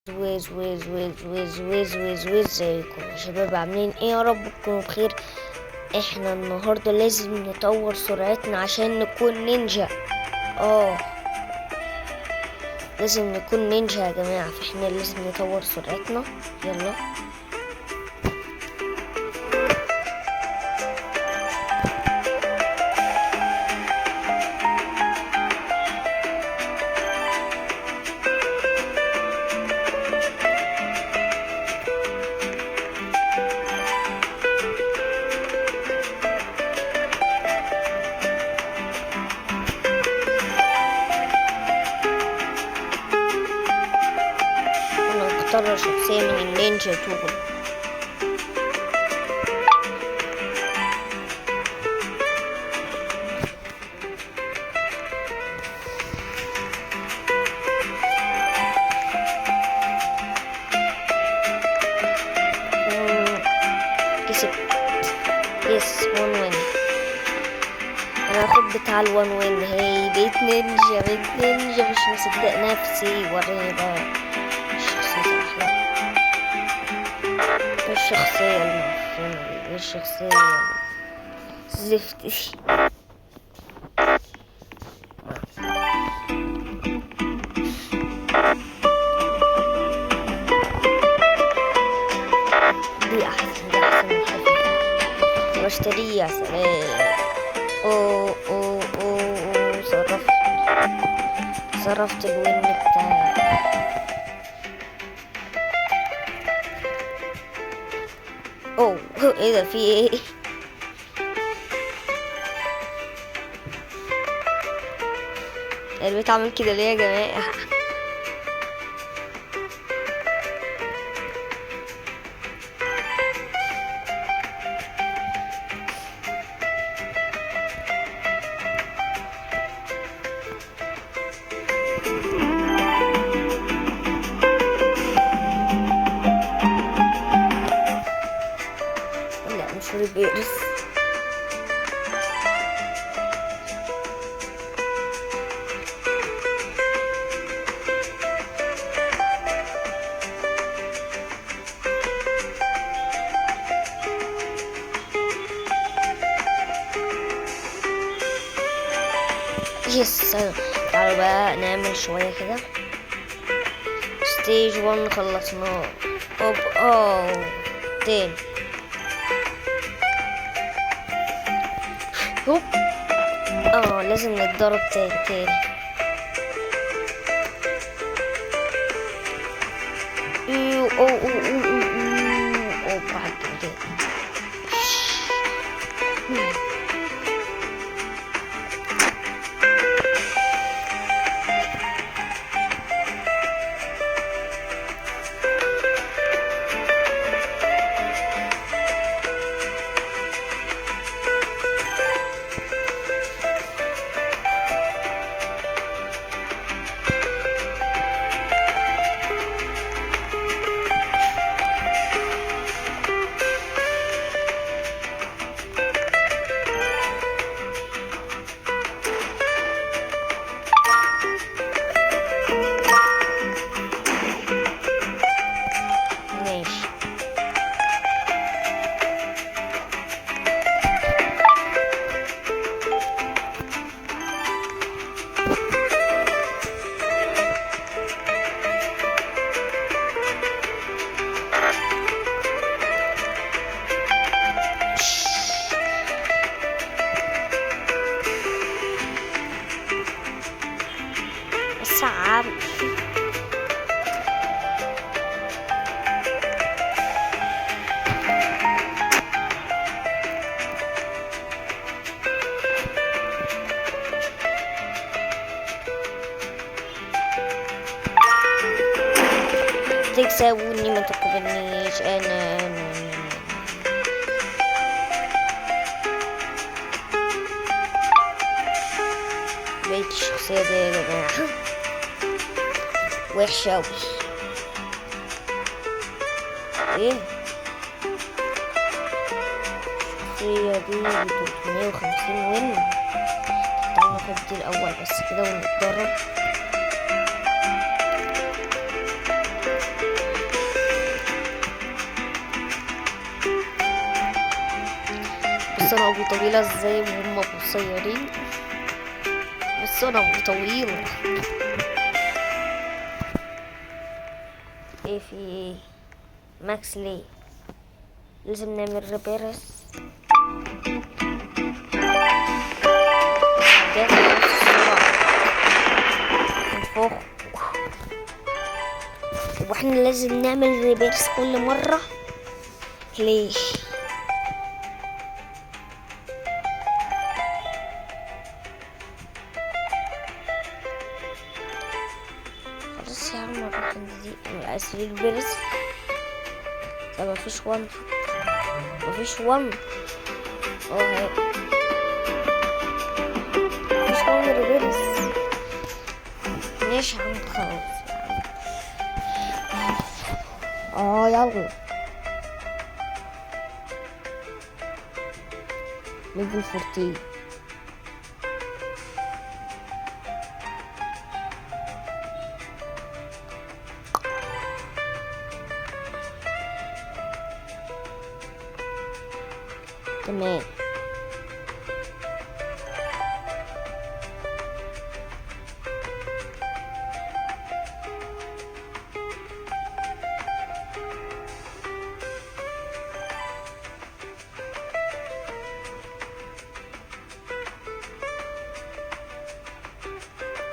ازيكم يا شباب، عاملين ايه؟ يا رب تكونوا بخير. احنا النهارده لازم نطور سرعتنا عشان نكون نينجا. اه لازم نكون نينجا يا جماعة، فاحنا لازم نطور سرعتنا. يلا انا اختار شخصية من النينجا تول. كسبت. يس، 1 وين. انا هاخد بتاع الوان وين. هي بقيت نينجا، مش مصدق نفسي. وريني بقى الشخصية الأحلى، الشخصية المعفنة، الشخصية الزفت دي. دي أحسن من حاجة بشتريه. يا سلام. أوه صرفت الوين بتاعي. اوه ايه ده؟ في ايه؟ البيت عامل كده ليه يا جماعة؟ لا مش ريبيرس. يس، تعالوا بقى نعمل شوية كده. ستيج 1 خلصناه. اوه تاني. هوب. لازم نتدرب تاني. اوه بعد كده. ماشي. صعب. تكسبوني ما تقبلنيش. أنا بقيت الشخصية دي يا جماعة وحشة أوي. ايه الشخصية دي 350 وين. تعالوا ناخد دي الأول بس كده ونتدرب. ابو طويلة ازاي وهم قصيرين؟ بس انا ابو طويلة. ايه في ايه ماكس؟ ليه لازم نعمل ريبيرس؟ حاجات نفخ. واحنا لازم نعمل ريبيرس كل مرة ليش؟ خلاص يا عم الرقم دي عايز ريبيرس. طب مفيش وان، مفيش وان. هي مفيش وان ريبيرس. ماشي يا عم خلاص. يلا ليفل 14. تمام.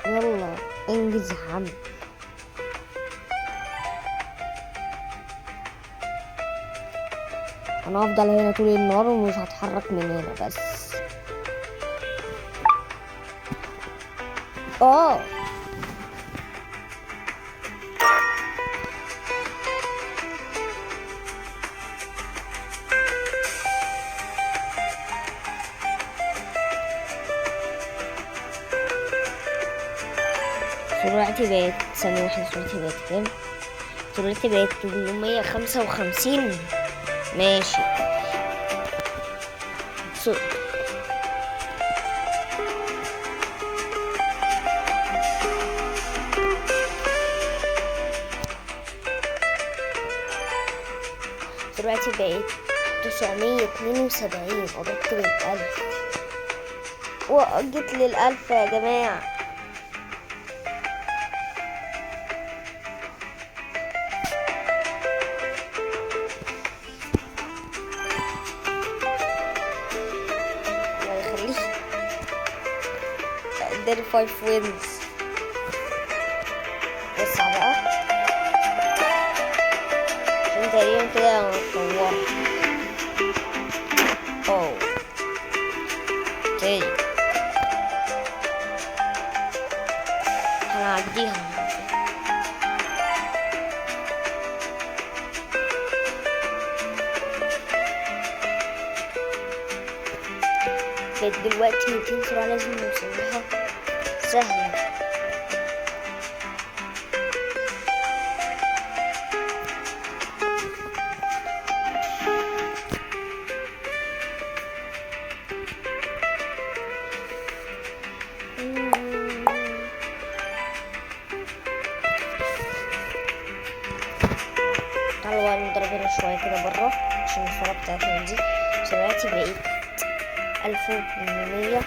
يلا انجز يا عم. انا هفضل هنا طول النهار ومش هتحرك من هنا بس. سرعتي بقت ثانية واحدة. سرعتي بقت كام؟ سرعتي بقت 855. ماشي. سرعتي بقت 972. قربت لل1000 وجيت لل1000 يا جماعة. اداني 5 wins. وسع بقى عشان تقريبا كده انا اتطورت. تاني هنعديها. بقت دلوقتي 200 سرعة لازم نوصلها سهلة. تعالوا بقى نضرب هنا شوية كده برا عشان السرعة بتاعتنا دي. سرعتي بقت 1800.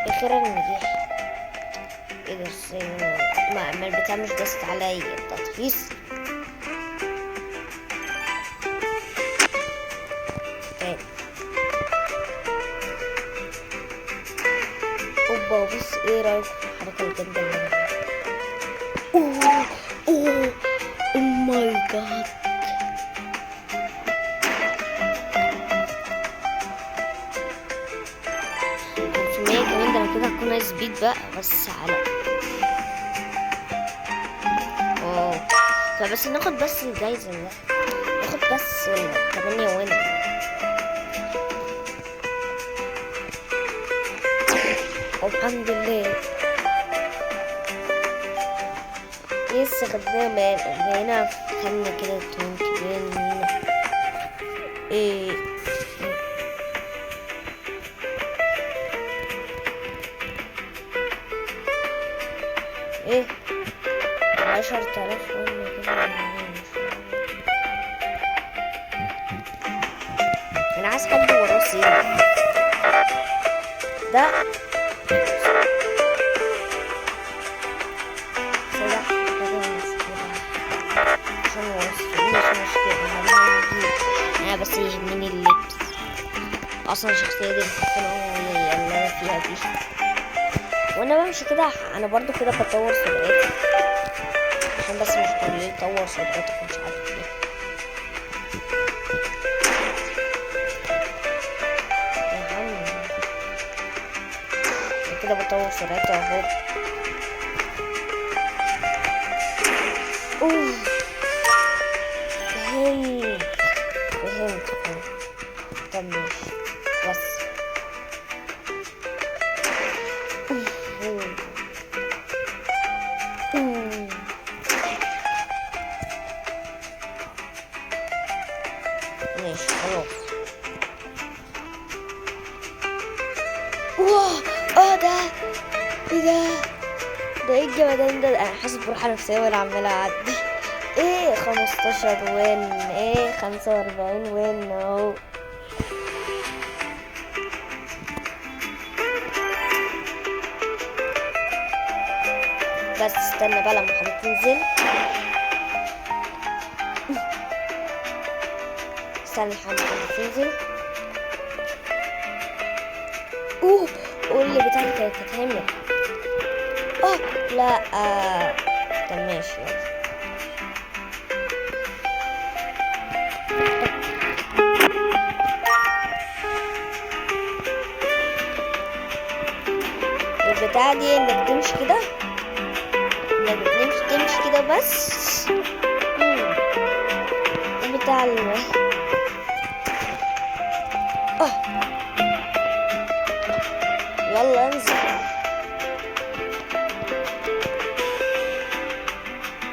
اخيرا نجح. ايه ده ما البتاع مش داست عليا التطفيس. اوبا بص ايه رايك في الحركه الجامده اللي انا او ماي جاد. كمان ده كده هكون سبيد بقى بس على فبس ناخد بس الجايزة ده، ناخد بس 8 وين. والحمد لله لسه خدناه بقينا خدنا كده 20 وين. ايه ايه 10,000 وين كده. انا عايز حد وراه سيف ده انا بس يهمني اللبس اصلا. الشخصيه دي بحب اللي انا فيها دي، وانا بمشي كده انا برضو كده بطور سرعتي، عشان بس مش تقولي طور سرعتك ومش عارف ايه. يا عم كده بطور سرعتي اهو. فهمت. طب ماشي بس ماشي خلاص. واه ده ايه ده؟ ده ايه الجمدان ده؟ انا حاسس براحة نفسية وانا عمالة اعدي. ايه 15 وين، ايه 45 وين اهو. بس استنى بقى لما حضرتك تنزل. استنى حضرتك تنزل. قول لي بتاعتك كانت هتتعمل. لا طب ماشي يلا. البتاعة دي انك تمشي كده، انك تمشي كده بس. البتاع يلا انزل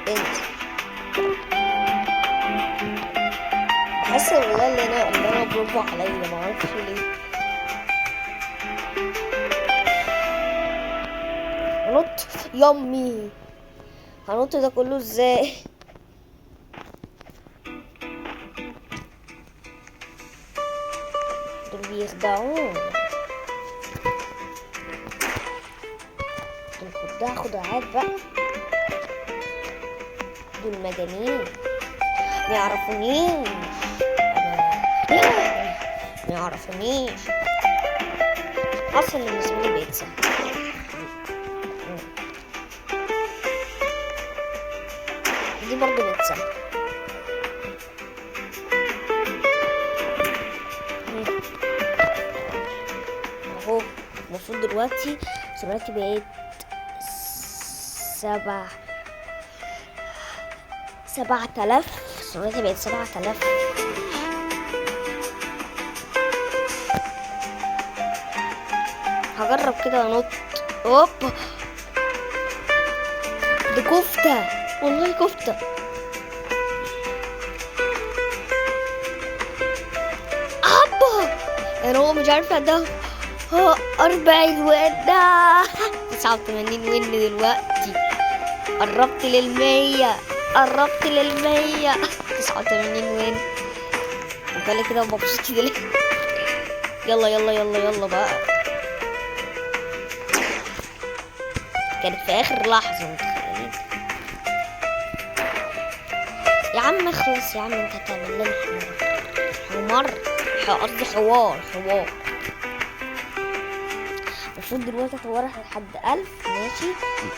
انت. بحس والله اللي انا برافو عليا، معرفش ليه. هنط يمي، هنط ده كله ازاي؟ دول بيخدعون. دول خداعات بقى، دول مجانين ما يعرفونيش، ما يعرفونيش اصلا. بالنسبه لي بيتزا دي برضو بيتزا. اهو المفروض دلوقتي سرعتي بقت 7,000. سرعتي بقت 7,000. هجرب كده انط. اوبا دي كفتة، والله كفتة. يعني هو مش عارفة ده 40 وين ده 89 وين دلوقتي. قربت لل100، قربت لل100. 89 وين وقالي كده مبسوط كده ليه. يلا يلا يلا يلا بقى. كانت في اخر لحظة، متخيلين؟ يا عم اخلص يا عم، انت هتعمل لنا حمار، قصدي حوار. المفروض دلوقتي اطورها لحد 1000 ماشي،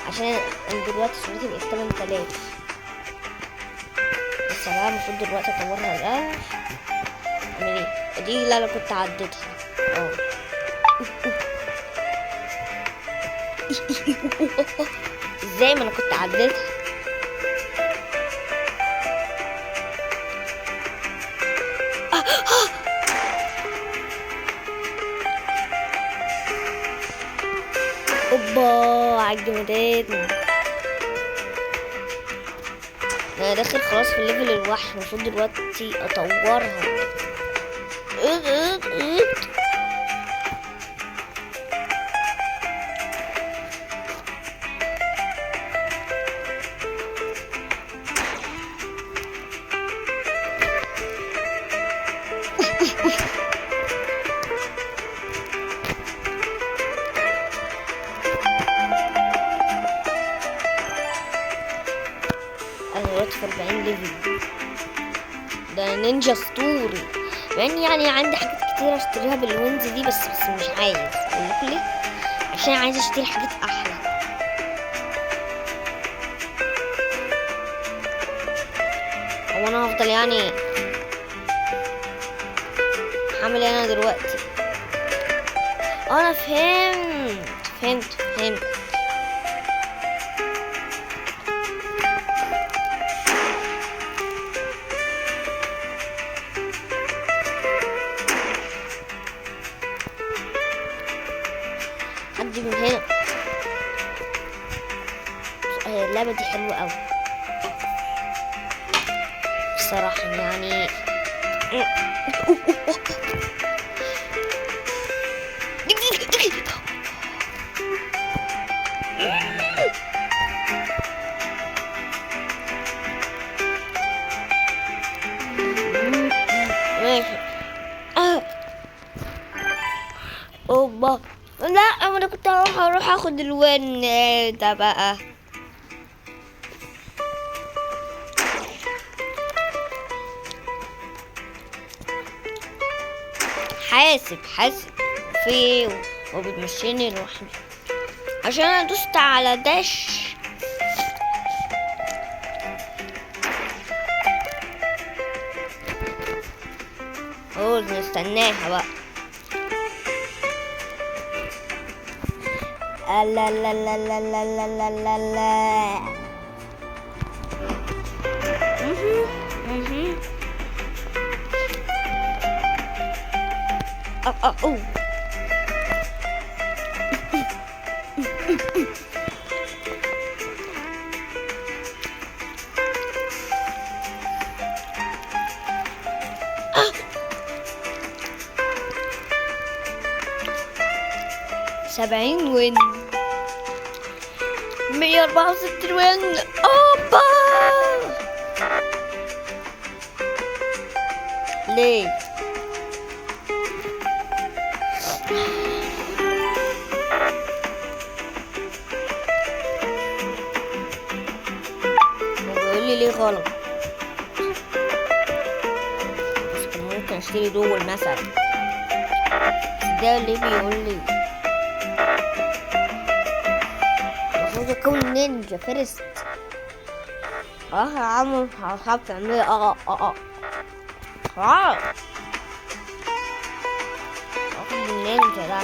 عشان انا دلوقتي سرعتي بقت 8000. بس بقى المفروض دلوقتي اطورها ل1000. اعمل ايه؟ دي اللي انا كنت عديتها. ازاي ما انا كنت عديتها؟ اوبا عالجمدان. انا داخل خلاص في الليفل الوحش، المفروض دلوقتي اطورها. انا دلوقتي في 40 ليفل، ده نينجا اسطوري. يعني عندي حاجات كتير اشتريها بالوينز دي، بس مش عايز اقولك ليه، عشان عايز اشتري حاجات احلى. هو انا هفضل يعني هعمل ايه انا دلوقتي؟ انا فهمت. حد من هنا. اللعبة دي حلوة اوي بصراحة يعني. ماشي. اوبا لا، انا كنت هروح اخد الون ده بقى. حاسب في وبتمشيني لوحدي عشان انا دوست على داش. نستناها بقى. لا لا لا لا لا لا لا لا لا. أوه. 70 وين، 164 وين. اوبا ليه؟ بيقول لي ليه غلط، بس كان ممكن اشتري دول مثلا. ده اللي بيقول لي المفروض اكون نينجا فيرست. يا عم هخاف تعملي خلاص اخد النينجا ده.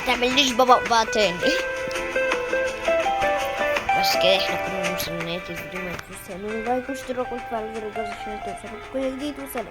متعمليش بابا تاني. بس كده احنا كنا وصلنا لنهاية الفيديو. ما تنسوش تعملوا لايك واشتراك وتفعلوا زر الجرس عشان توصلوا كل جديد. وسلام.